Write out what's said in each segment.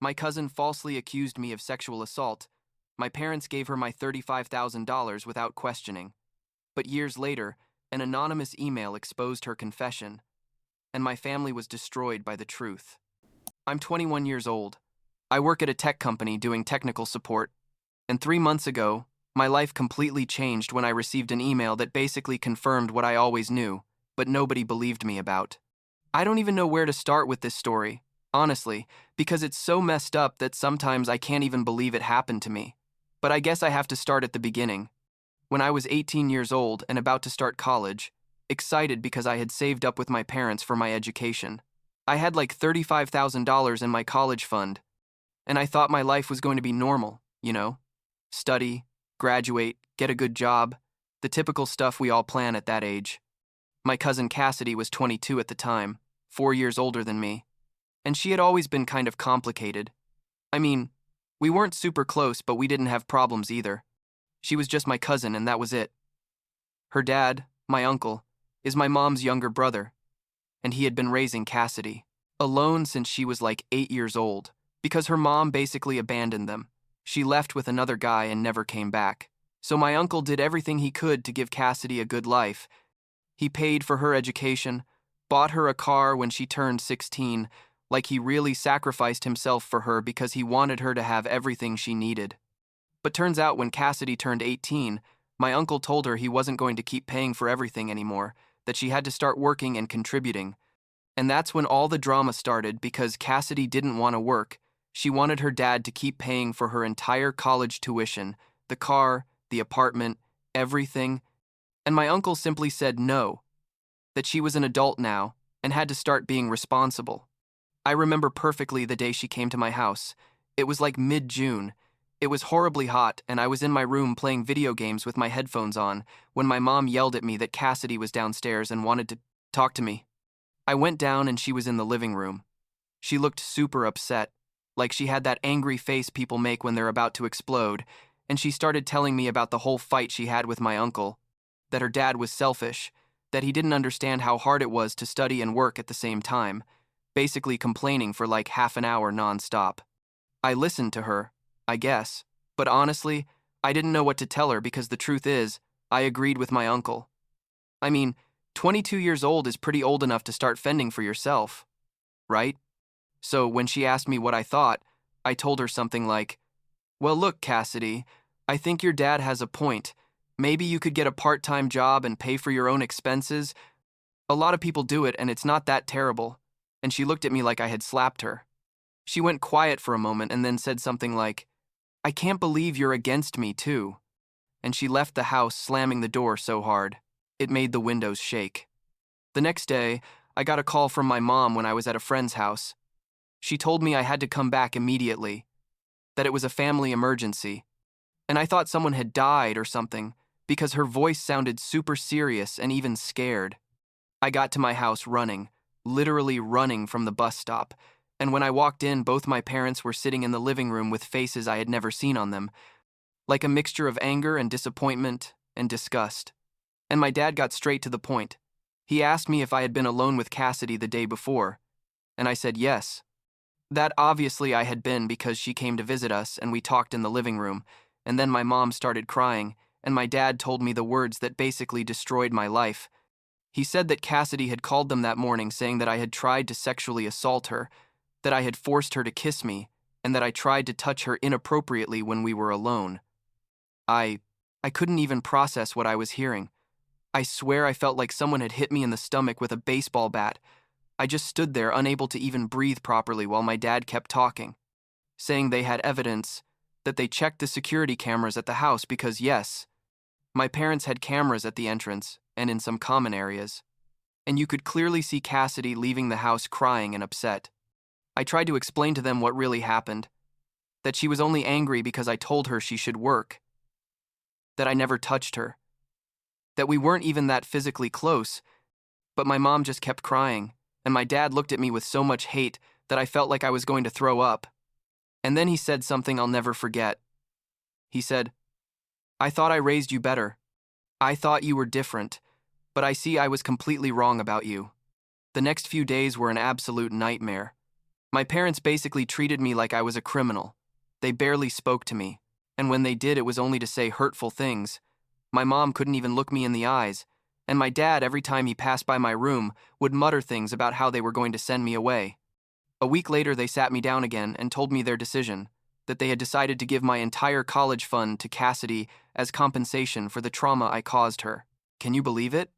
My cousin falsely accused me of sexual assault. My parents gave her my $35,000 without questioning. But years later, an anonymous email exposed her confession, and my family was destroyed by the truth. I'm 21 years old. I work at a tech company doing technical support, and 3 months ago, my life completely changed when I received an email that basically confirmed what I always knew, but nobody believed me about. I don't even know where to start with this story, honestly, because it's so messed up that sometimes I can't even believe it happened to me. But I guess I have to start at the beginning. When I was 18 years old and about to start college, excited because I had saved up with my parents for my education. I had like $35,000 in my college fund, and I thought my life was going to be normal, study, graduate, get a good job, the typical stuff we all plan at that age. My cousin Cassidy was 22 at the time, 4 years older than me, and she had always been kind of complicated. I mean, we weren't super close, but we didn't have problems either. She was just my cousin, and that was it. Her dad, my uncle, is my mom's younger brother, and he had been raising Cassidy alone since she was like 8 years old, because her mom basically abandoned them. She left with another guy and never came back. So my uncle did everything he could to give Cassidy a good life. He paid for her education, bought her a car when she turned 16, like he really sacrificed himself for her because he wanted her to have everything she needed. But turns out when Cassidy turned 18, my uncle told her he wasn't going to keep paying for everything anymore, that she had to start working and contributing. And that's when all the drama started because Cassidy didn't want to work. She wanted her dad to keep paying for her entire college tuition, the car, the apartment, everything. And my uncle simply said no, that she was an adult now and had to start being responsible. I remember perfectly the day she came to my house. It was like mid-June. It was horribly hot, and I was in my room playing video games with my headphones on when my mom yelled at me that Cassidy was downstairs and wanted to talk to me. I went down and she was in the living room. She looked super upset, like she had that angry face people make when they're about to explode, and she started telling me about the whole fight she had with my uncle, that her dad was selfish, that he didn't understand how hard it was to study and work at the same time, basically complaining for like half an hour nonstop. I listened to her, I guess, but honestly, I didn't know what to tell her because the truth is, I agreed with my uncle. I mean, 22 years old is pretty old enough to start fending for yourself, right? So when she asked me what I thought, I told her something like, "Well, look, Cassidy, I think your dad has a point. Maybe you could get a part-time job and pay for your own expenses. A lot of people do it and it's not that terrible." And she looked at me like I had slapped her. She went quiet for a moment and then said something like, "I can't believe you're against me too." And she left the house, slamming the door so hard, it made the windows shake. The next day, I got a call from my mom when I was at a friend's house. She told me I had to come back immediately, that it was a family emergency, and I thought someone had died or something because her voice sounded super serious and even scared. I got to my house running, literally running from the bus stop, and when I walked in, both my parents were sitting in the living room with faces I had never seen on them, like a mixture of anger and disappointment and disgust. And my dad got straight to the point. He asked me if I had been alone with Cassidy the day before, and I said yes. That obviously I had been because she came to visit us and we talked in the living room, and then my mom started crying, and my dad told me the words that basically destroyed my life. He said that Cassidy had called them that morning saying that I had tried to sexually assault her, that I had forced her to kiss me, and that I tried to touch her inappropriately when we were alone. I couldn't even process what I was hearing. I swear I felt like someone had hit me in the stomach with a baseball bat. I just stood there unable to even breathe properly while my dad kept talking, saying they had evidence, that they checked the security cameras at the house because yes, my parents had cameras at the entrance and in some common areas, and you could clearly see Cassidy leaving the house crying and upset. I tried to explain to them what really happened, that she was only angry because I told her she should work, that I never touched her, that we weren't even that physically close, but my mom just kept crying, and my dad looked at me with so much hate that I felt like I was going to throw up. And then he said something I'll never forget. He said, "I thought I raised you better. I thought you were different, but I see I was completely wrong about you." The next few days were an absolute nightmare. My parents basically treated me like I was a criminal. They barely spoke to me, and when they did, it was only to say hurtful things. My mom couldn't even look me in the eyes, and my dad, every time he passed by my room, would mutter things about how they were going to send me away. A week later, they sat me down again and told me their decision, that they had decided to give my entire college fund to Cassidy as compensation for the trauma I caused her. Can you believe it?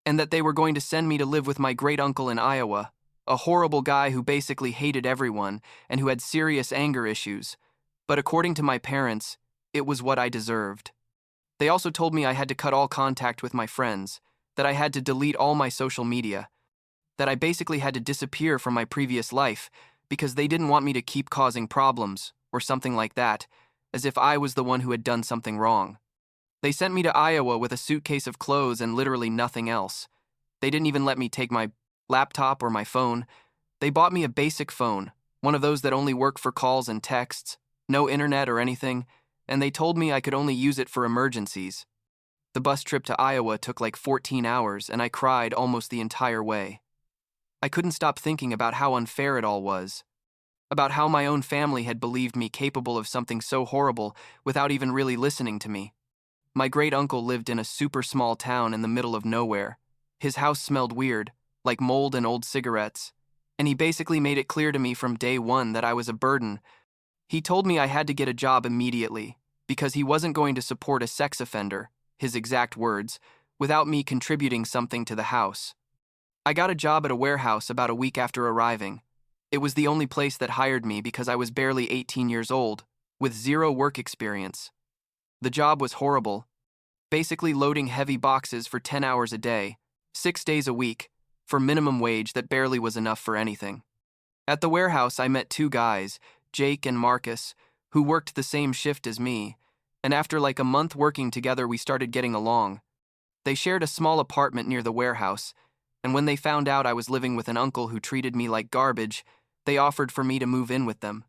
And that they were going to send me to live with my great-uncle in Iowa, a horrible guy who basically hated everyone and who had serious anger issues. But according to my parents, it was what I deserved. They also told me I had to cut all contact with my friends, that I had to delete all my social media, that I basically had to disappear from my previous life because they didn't want me to keep causing problems, or something like that, as if I was the one who had done something wrong. They sent me to Iowa with a suitcase of clothes and literally nothing else. They didn't even let me take my laptop or my phone. They bought me a basic phone, one of those that only work for calls and texts, no internet or anything, and they told me I could only use it for emergencies. The bus trip to Iowa took like 14 hours, and I cried almost the entire way. I couldn't stop thinking about how unfair it all was, about how my own family had believed me capable of something so horrible without even really listening to me. My great-uncle lived in a super small town in the middle of nowhere. His house smelled weird, like mold and old cigarettes, and he basically made it clear to me from day one that I was a burden. He told me I had to get a job immediately, because he wasn't going to support a sex offender, his exact words, without me contributing something to the house. I got a job at a warehouse about a week after arriving. It was the only place that hired me because I was barely 18 years old, with zero work experience. The job was horrible, basically loading heavy boxes for 10 hours a day, 6 days a week, for minimum wage that barely was enough for anything. At the warehouse, I met two guys, Jake and Marcus, who worked the same shift as me, and after like a month working together, we started getting along. They shared a small apartment near the warehouse, and when they found out I was living with an uncle who treated me like garbage, they offered for me to move in with them.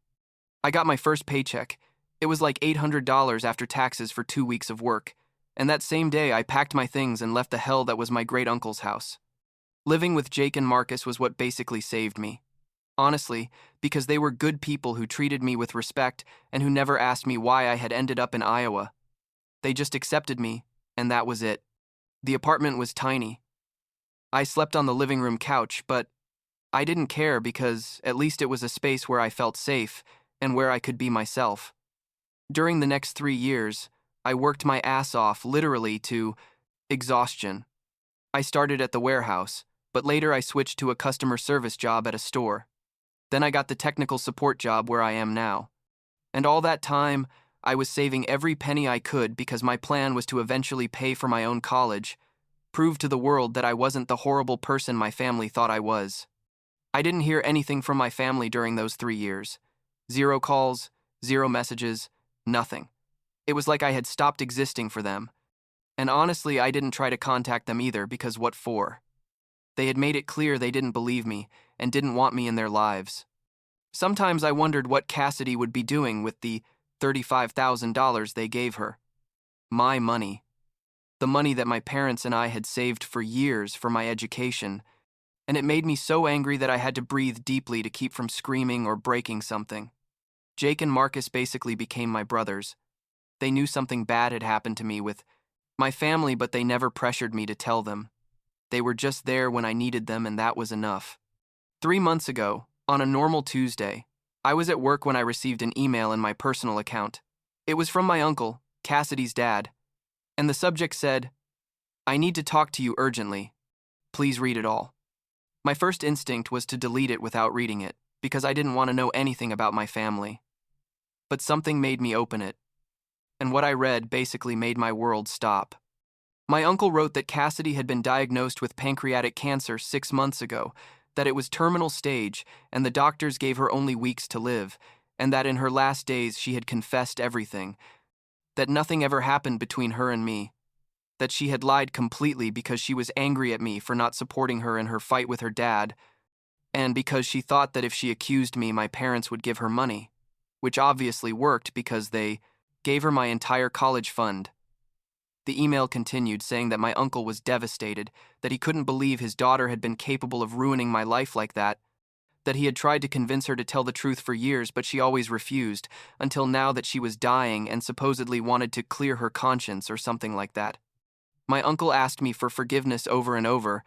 I got my first paycheck. It was like $800 after taxes for 2 weeks of work, and that same day I packed my things and left the hell that was my great-uncle's house. Living with Jake and Marcus was what basically saved me. Honestly, because they were good people who treated me with respect and who never asked me why I had ended up in Iowa. They just accepted me, and that was it. The apartment was tiny. I slept on the living room couch, but I didn't care because at least it was a space where I felt safe and where I could be myself. During the next 3 years, I worked my ass off literally to exhaustion. I started at the warehouse, but later I switched to a customer service job at a store. Then I got the technical support job where I am now. And all that time, I was saving every penny I could because my plan was to eventually pay for my own college, prove to the world that I wasn't the horrible person my family thought I was. I didn't hear anything from my family during those 3 years. 0 calls, 0 messages, nothing. It was like I had stopped existing for them. And honestly, I didn't try to contact them either because what for? They had made it clear they didn't believe me and didn't want me in their lives. Sometimes I wondered what Cassidy would be doing with the $35,000 they gave her. My money. The money that my parents and I had saved for years for my education, and it made me so angry that I had to breathe deeply to keep from screaming or breaking something. Jake and Marcus basically became my brothers. They knew something bad had happened to me with my family, but they never pressured me to tell them. They were just there when I needed them, and that was enough. 3 months ago, on a normal Tuesday, I was at work when I received an email in my personal account. It was from my uncle, Cassidy's dad, and the subject said, "I need to talk to you urgently. Please read it all." My first instinct was to delete it without reading it, because I didn't want to know anything about my family. But something made me open it, and what I read basically made my world stop. My uncle wrote that Cassidy had been diagnosed with pancreatic cancer 6 months ago, that it was terminal stage, and the doctors gave her only weeks to live, and that in her last days she had confessed everything, that nothing ever happened between her and me, that she had lied completely because she was angry at me for not supporting her in her fight with her dad, and because she thought that if she accused me, my parents would give her money, which obviously worked because they gave her my entire college fund. The email continued, saying that my uncle was devastated, that he couldn't believe his daughter had been capable of ruining my life like that, that he had tried to convince her to tell the truth for years, but she always refused, until now that she was dying and supposedly wanted to clear her conscience or something like that. My uncle asked me for forgiveness over and over,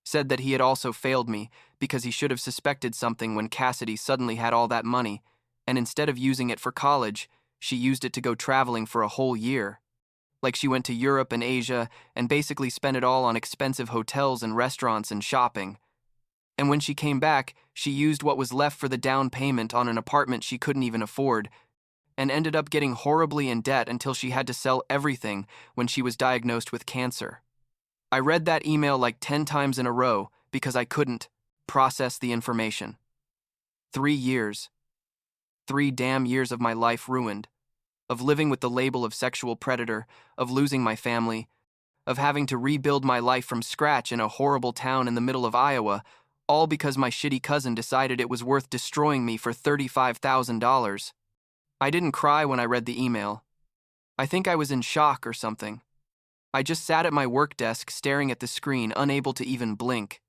said that he had also failed me because he should have suspected something when Cassidy suddenly had all that money, and instead of using it for college, she used it to go traveling for a whole year. Like she went to Europe and Asia and basically spent it all on expensive hotels and restaurants and shopping. And when she came back, she used what was left for the down payment on an apartment she couldn't even afford, and ended up getting horribly in debt until she had to sell everything when she was diagnosed with cancer. I read that email like 10 times in a row because I couldn't process the information. 3 years. 3 damn years of my life ruined. Of living with the label of sexual predator, of losing my family, of having to rebuild my life from scratch in a horrible town in the middle of Iowa, all because my shitty cousin decided it was worth destroying me for $35,000. I didn't cry when I read the email. I think I was in shock or something. I just sat at my work desk staring at the screen, unable to even blink,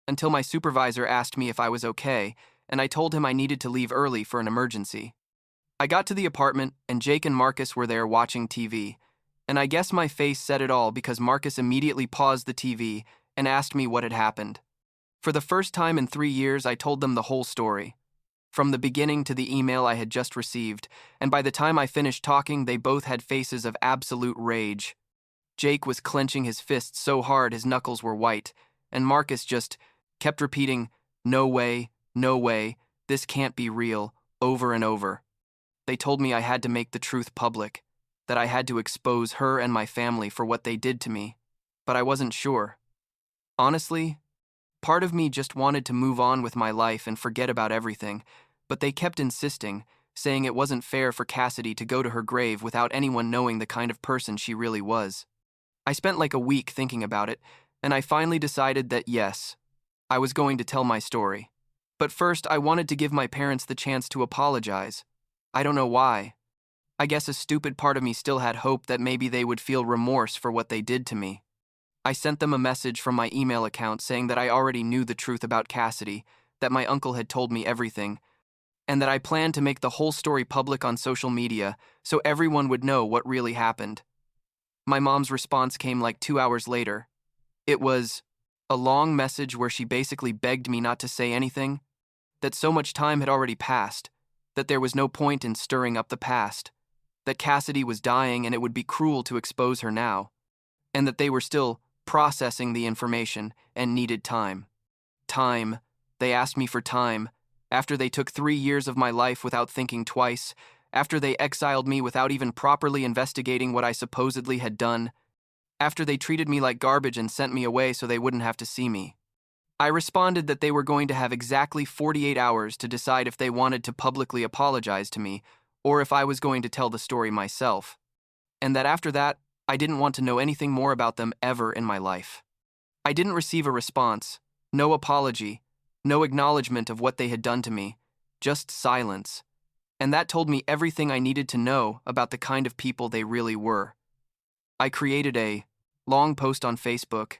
until my supervisor asked me if I was okay, and I told him I needed to leave early for an emergency. I got to the apartment, and Jake and Marcus were there watching TV, and I guess my face said it all because Marcus immediately paused the TV and asked me what had happened. For the first time in 3 years, I told them the whole story, from the beginning to the email I had just received, and by the time I finished talking, they both had faces of absolute rage. Jake was clenching his fists so hard his knuckles were white, and Marcus just kept repeating, no way, this can't be real, over and over. They told me I had to make the truth public, that I had to expose her and my family for what they did to me, but I wasn't sure. Honestly, part of me just wanted to move on with my life and forget about everything, but they kept insisting, saying it wasn't fair for Cassidy to go to her grave without anyone knowing the kind of person she really was. I spent like a week thinking about it, and I finally decided that yes, I was going to tell my story. But first, I wanted to give my parents the chance to apologize. I don't know why. I guess a stupid part of me still had hope that maybe they would feel remorse for what they did to me. I sent them a message from my email account saying that I already knew the truth about Cassidy, that my uncle had told me everything, and that I planned to make the whole story public on social media so everyone would know what really happened. My mom's response came like 2 hours later. It was a long message where she basically begged me not to say anything, that so much time had already passed, that there was no point in stirring up the past, that Cassidy was dying and it would be cruel to expose her now, and that they were still processing the information and needed time. Time. They asked me for time, after they took 3 years of my life without thinking twice, after they exiled me without even properly investigating what I supposedly had done, after they treated me like garbage and sent me away so they wouldn't have to see me. I responded that they were going to have exactly 48 hours to decide if they wanted to publicly apologize to me or if I was going to tell the story myself, and that after that, I didn't want to know anything more about them ever in my life. I didn't receive a response, no apology, no acknowledgement of what they had done to me, just silence. And that told me everything I needed to know about the kind of people they really were. I created a long post on Facebook.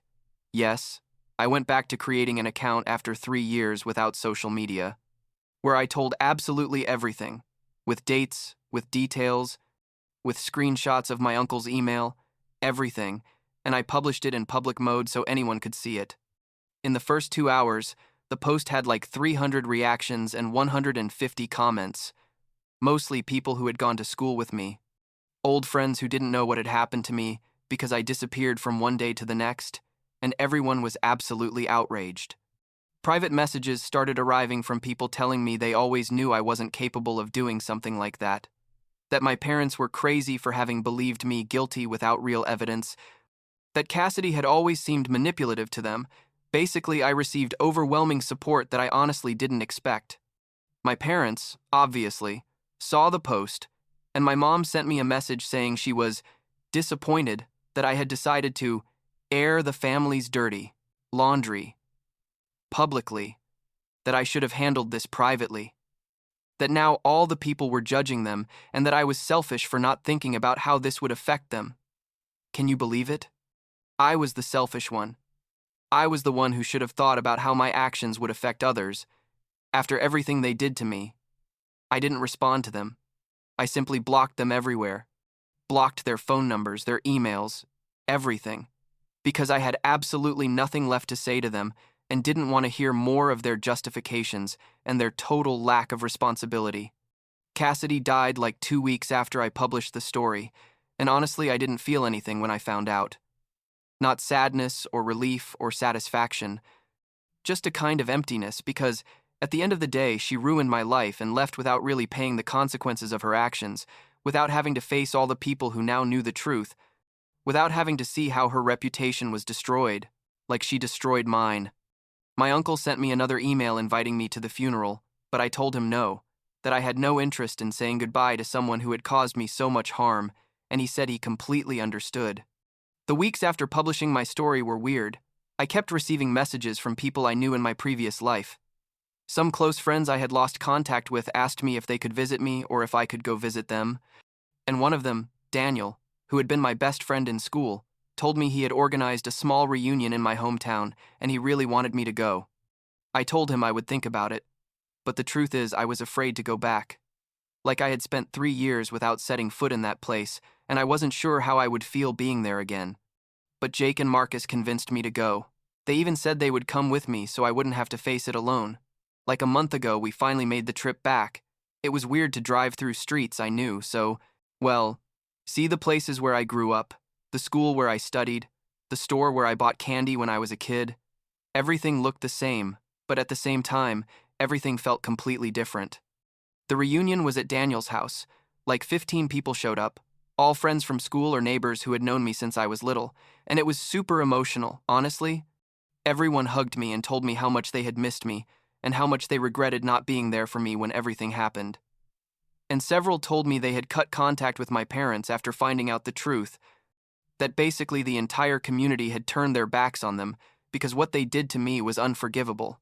Yes, I went back to creating an account after 3 years without social media, where I told absolutely everything, with dates, with details, with screenshots of my uncle's email, everything, and I published it in public mode so anyone could see it. In the first 2 hours, the post had like 300 reactions and 150 comments, mostly people who had gone to school with me, old friends who didn't know what had happened to me because I disappeared from one day to the next, and everyone was absolutely outraged. Private messages started arriving from people telling me they always knew I wasn't capable of doing something like that my parents were crazy for having believed me guilty without real evidence, that Cassidy had always seemed manipulative to them. Basically, I received overwhelming support that I honestly didn't expect. My parents, obviously, saw the post, and my mom sent me a message saying she was disappointed that I had decided to air the family's dirty laundry publicly, that I should have handled this privately, that now all the people were judging them, and that I was selfish for not thinking about how this would affect them. Can you believe it? I was the selfish one. I was the one who should have thought about how my actions would affect others, After everything they did to me, I didn't respond to them. I simply blocked them everywhere. Blocked their phone numbers, their emails, everything. Because I had absolutely nothing left to say to them and didn't want to hear more of their justifications and their total lack of responsibility. Cassidy died like 2 weeks after I published the story, and honestly, I didn't feel anything when I found out. Not sadness or relief or satisfaction, just a kind of emptiness because, at the end of the day, she ruined my life and left without really paying the consequences of her actions, without having to face all the people who now knew the truth, without having to see how her reputation was destroyed, like she destroyed mine. My uncle sent me another email inviting me to the funeral, but I told him no, that I had no interest in saying goodbye to someone who had caused me so much harm, and he said he completely understood. The weeks after publishing my story were weird. I kept receiving messages from people I knew in my previous life. Some close friends I had lost contact with asked me if they could visit me or if I could go visit them, and one of them, Daniel, who had been my best friend in school, told me he had organized a small reunion in my hometown and he really wanted me to go. I told him I would think about it, but the truth is I was afraid to go back. Like I had spent 3 years without setting foot in that place, and I wasn't sure how I would feel being there again. But Jake and Marcus convinced me to go. They even said they would come with me so I wouldn't have to face it alone. Like a month ago, we finally made the trip back. It was weird to drive through streets I knew, so, well, see the places where I grew up, the school where I studied, the store where I bought candy when I was a kid. Everything looked the same, but at the same time, everything felt completely different. The reunion was at Daniel's house. Like 15 people showed up, all friends from school or neighbors who had known me since I was little, and it was super emotional, honestly. Everyone hugged me and told me how much they had missed me, and how much they regretted not being there for me when everything happened. And several told me they had cut contact with my parents after finding out the truth, that basically the entire community had turned their backs on them because what they did to me was unforgivable.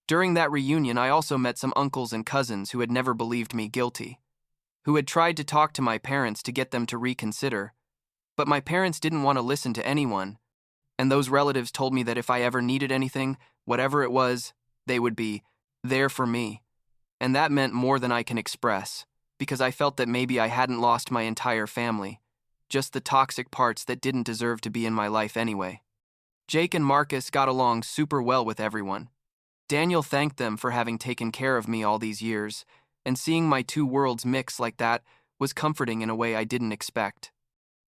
During that reunion, I also met some uncles and cousins who had never believed me guilty, who had tried to talk to my parents to get them to reconsider, but my parents didn't want to listen to anyone, and those relatives told me that if I ever needed anything, whatever it was, they would be there for me. And that meant more than I can express, because I felt that maybe I hadn't lost my entire family, just the toxic parts that didn't deserve to be in my life anyway. Jake and Marcus got along super well with everyone. Daniel thanked them for having taken care of me all these years, and seeing my two worlds mix like that was comforting in a way I didn't expect.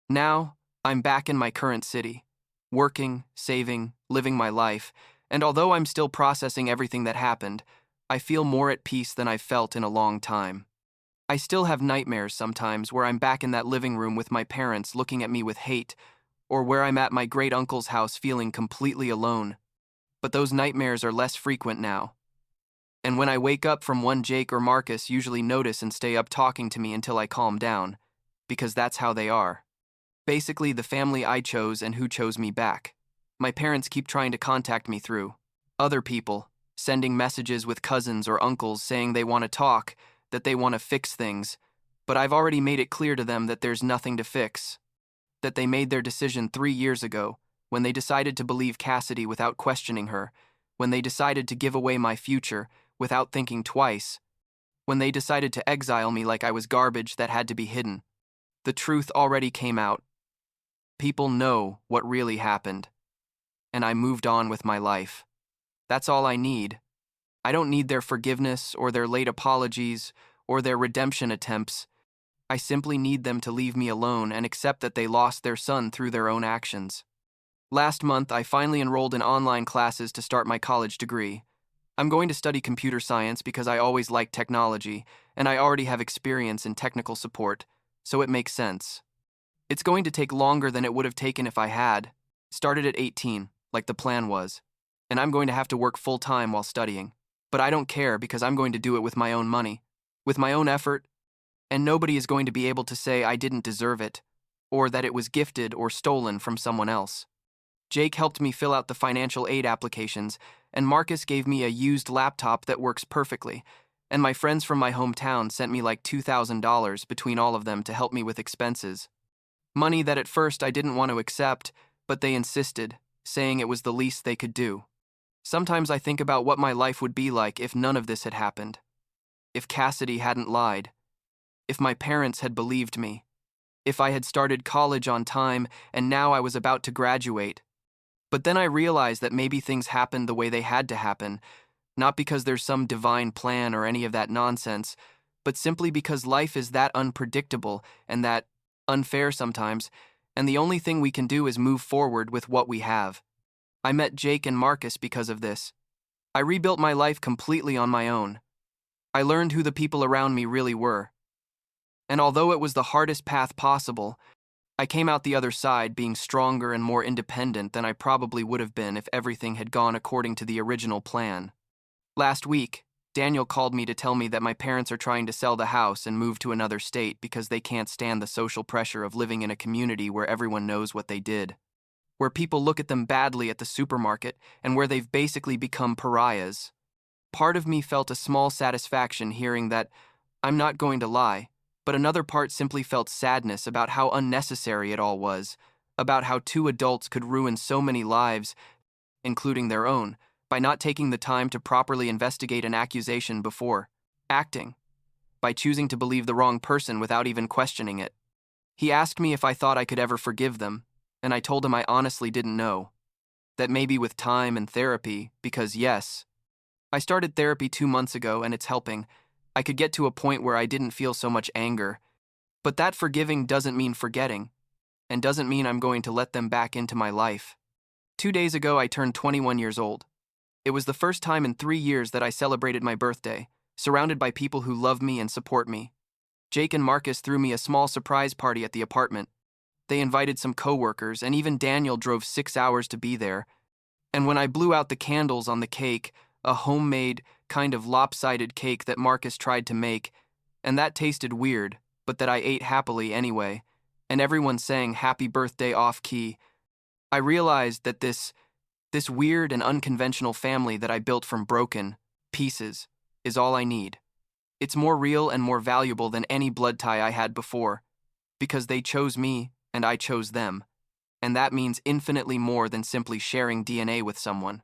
Now, I'm back in my current city, working, saving, living my life, and although I'm still processing everything that happened, I feel more at peace than I've felt in a long time. I still have nightmares sometimes where I'm back in that living room with my parents looking at me with hate, or where I'm at my great uncle's house feeling completely alone. But those nightmares are less frequent now. And when I wake up from one, Jake or Marcus usually notice and stay up talking to me until I calm down, because that's how they are. Basically, the family I chose and who chose me back. My parents keep trying to contact me through other people, sending messages with cousins or uncles saying they want to talk, that they want to fix things, but I've already made it clear to them that there's nothing to fix. That they made their decision 3 years ago, when they decided to believe Cassidy without questioning her, when they decided to give away my future without thinking twice, when they decided to exile me like I was garbage that had to be hidden. The truth already came out. People know what really happened, and I moved on with my life. That's all I need. I don't need their forgiveness or their late apologies or their redemption attempts. I simply need them to leave me alone and accept that they lost their son through their own actions. Last month, I finally enrolled in online classes to start my college degree. I'm going to study computer science because I always liked technology, and I already have experience in technical support, so it makes sense. It's going to take longer than it would have taken if I had started at 18, like the plan was, and I'm going to have to work full-time while studying. But I don't care because I'm going to do it with my own money, with my own effort, and nobody is going to be able to say I didn't deserve it, or that it was gifted or stolen from someone else. Jake helped me fill out the financial aid applications, and Marcus gave me a used laptop that works perfectly, and my friends from my hometown sent me like $2,000 between all of them to help me with expenses. Money that at first I didn't want to accept, but they insisted, saying it was the least they could do. Sometimes I think about what my life would be like if none of this had happened. If Cassidy hadn't lied. If my parents had believed me. If I had started college on time and now I was about to graduate. But then I realized that maybe things happened the way they had to happen, not because there's some divine plan or any of that nonsense, but simply because life is that unpredictable and that unfair sometimes, and the only thing we can do is move forward with what we have. I met Jake and Marcus because of this. I rebuilt my life completely on my own. I learned who the people around me really were. And although it was the hardest path possible, I came out the other side being stronger and more independent than I probably would have been if everything had gone according to the original plan. Last week, Daniel called me to tell me that my parents are trying to sell the house and move to another state because they can't stand the social pressure of living in a community where everyone knows what they did, where people look at them badly at the supermarket, and where they've basically become pariahs. Part of me felt a small satisfaction hearing that. I'm not going to lie, but another part simply felt sadness about how unnecessary it all was, about how two adults could ruin so many lives, including their own, by not taking the time to properly investigate an accusation before acting, by choosing to believe the wrong person without even questioning it. He asked me if I thought I could ever forgive them, and I told him I honestly didn't know. That maybe with time and therapy, because yes, I started therapy 2 months ago and it's helping. I could get to a point where I didn't feel so much anger. But that forgiving doesn't mean forgetting, and doesn't mean I'm going to let them back into my life. 2 days ago, I turned 21 years old. It was the first time in 3 years that I celebrated my birthday, surrounded by people who love me and support me. Jake and Marcus threw me a small surprise party at the apartment. They invited some coworkers, and even Daniel drove 6 hours to be there. And when I blew out the candles on the cake, a homemade, kind of lopsided cake that Marcus tried to make, and that tasted weird, but that I ate happily anyway, and everyone sang happy birthday off-key, I realized that this weird and unconventional family that I built from broken pieces is all I need. It's more real and more valuable than any blood tie I had before, because they chose me and I chose them, and that means infinitely more than simply sharing DNA with someone.